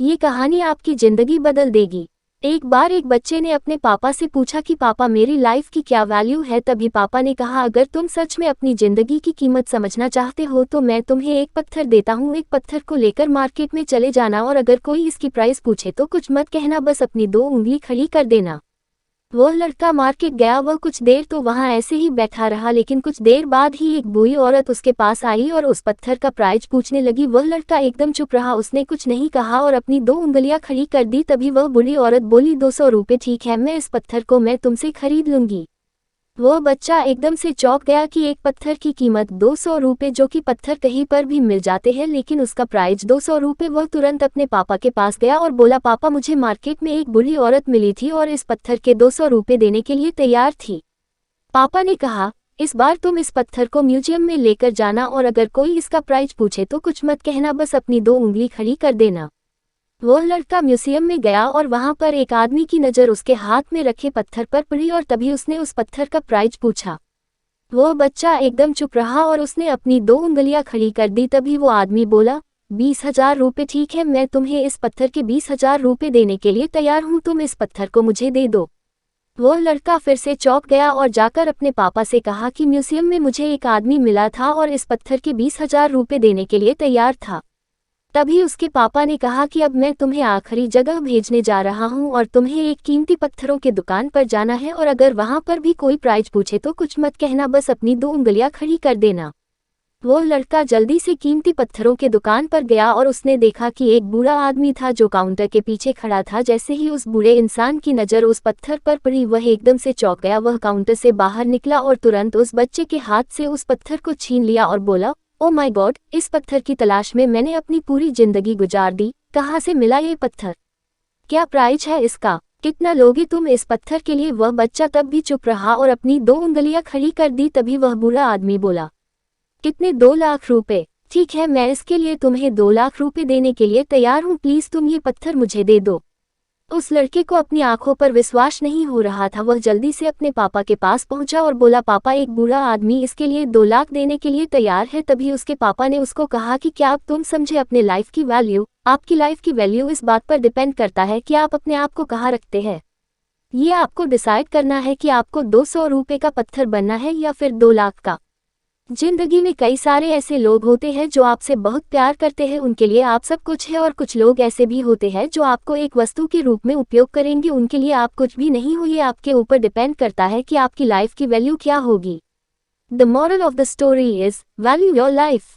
ये कहानी आपकी जिंदगी बदल देगी। एक बार एक बच्चे ने अपने पापा से पूछा कि पापा मेरी लाइफ की क्या वैल्यू है। तभी पापा ने कहा, अगर तुम सच में अपनी जिंदगी की कीमत समझना चाहते हो तो मैं तुम्हें एक पत्थर देता हूँ। एक पत्थर को लेकर मार्केट में चले जाना और अगर कोई इसकी प्राइस पूछे तो कुछ मत कहना, बस अपनी 2 उंगली खड़ी कर देना। वह लड़का मार्केट गया। वह कुछ देर तो वहां ऐसे ही बैठा रहा, लेकिन कुछ देर बाद ही एक बूढ़ी औरत उसके पास आई और उस पत्थर का प्राइस पूछने लगी। वह लड़का एकदम चुप रहा, उसने कुछ नहीं कहा और अपनी 2 उंगलियां खड़ी कर दी। तभी वह बूढ़ी औरत बोली, 200 रुपये ठीक है, मैं इस पत्थर को मैं तुमसे खरीद लूंगी। वह बच्चा एकदम से चौंक गया कि एक पत्थर की कीमत 200 रुपये, जो कि पत्थर कहीं पर भी मिल जाते हैं लेकिन उसका प्राइस 200 रुपये। वह तुरंत अपने पापा के पास गया और बोला, पापा मुझे मार्केट में एक बूढ़ी औरत मिली थी और इस पत्थर के 200 रुपये देने के लिए तैयार थी। पापा ने कहा, इस बार तुम इस पत्थर को म्यूजियम में लेकर जाना और अगर कोई इसका प्राइस पूछे तो कुछ मत कहना, बस अपनी 2 उंगली खड़ी कर देना। वह लड़का म्यूजियम में गया और वहां पर एक आदमी की नज़र उसके हाथ में रखे पत्थर पर पड़ी और तभी उसने उस पत्थर का प्राइस पूछा। वह बच्चा एकदम चुप रहा और उसने अपनी 2 उंगलियां खड़ी कर दी। तभी वो आदमी बोला, 20,000 रुपये ठीक है, मैं तुम्हें इस पत्थर के 20,000 रुपये देने के लिए तैयार हूं, तुम इस पत्थर को मुझे दे दो। वह लड़का फिर से चौंक गया और जाकर अपने पापा से कहा कि म्यूजियम में मुझे एक आदमी मिला था और इस पत्थर के 20,000 रुपये देने के लिए तैयार था। तभी उसके पापा ने कहा कि अब मैं तुम्हें आखिरी जगह भेजने जा रहा हूं और तुम्हें एक कीमती पत्थरों के दुकान पर जाना है और अगर वहां पर भी कोई प्राइस पूछे तो कुछ मत कहना, बस अपनी 2 उंगलियां खड़ी कर देना। वो लड़का जल्दी से कीमती पत्थरों के दुकान पर गया और उसने देखा कि एक बूढ़ा आदमी था जो काउंटर के पीछे खड़ा था। जैसे ही उस बूढ़े इंसान की नज़र उस पत्थर पर पड़ी, वह एकदम से चौंक गया। वह काउंटर से बाहर निकला और तुरंत उस बच्चे के हाथ से उस पत्थर को छीन लिया और बोला, ओ माय गॉड, इस पत्थर की तलाश में मैंने अपनी पूरी जिंदगी गुजार दी। कहाँ से मिला ये पत्थर? क्या प्राइस है इसका? कितना लोगे तुम इस पत्थर के लिए? वह बच्चा तब भी चुप रहा और अपनी 2 उंगलियां खड़ी कर दी। तभी वह बूढ़ा आदमी बोला, कितने? 2 लाख रुपए ठीक है, मैं इसके लिए तुम्हें 2 लाख रुपए देने के लिए तैयार हूँ, प्लीज तुम ये पत्थर मुझे दे दो। उस लड़के को अपनी आंखों पर विश्वास नहीं हो रहा था। वह जल्दी से अपने पापा के पास पहुंचा और बोला, पापा एक बूढ़ा आदमी इसके लिए 2 लाख देने के लिए तैयार है। तभी उसके पापा ने उसको कहा कि क्या अब तुम समझे अपने लाइफ की वैल्यू? आपकी लाइफ की वैल्यू इस बात पर डिपेंड करता है कि आप अपने आप को कहाँ रखते हैं। ये आपको डिसाइड करना है कि आपको 200 रुपये का पत्थर बनना है या फिर 2 लाख का। जिंदगी में कई सारे ऐसे लोग होते हैं जो आपसे बहुत प्यार करते हैं, उनके लिए आप सब कुछ है, और कुछ लोग ऐसे भी होते हैं जो आपको एक वस्तु के रूप में उपयोग करेंगे, उनके लिए आप कुछ भी नहीं हो। ये आपके ऊपर डिपेंड करता है कि आपकी लाइफ की वैल्यू क्या होगी। The moral of the story is value your life.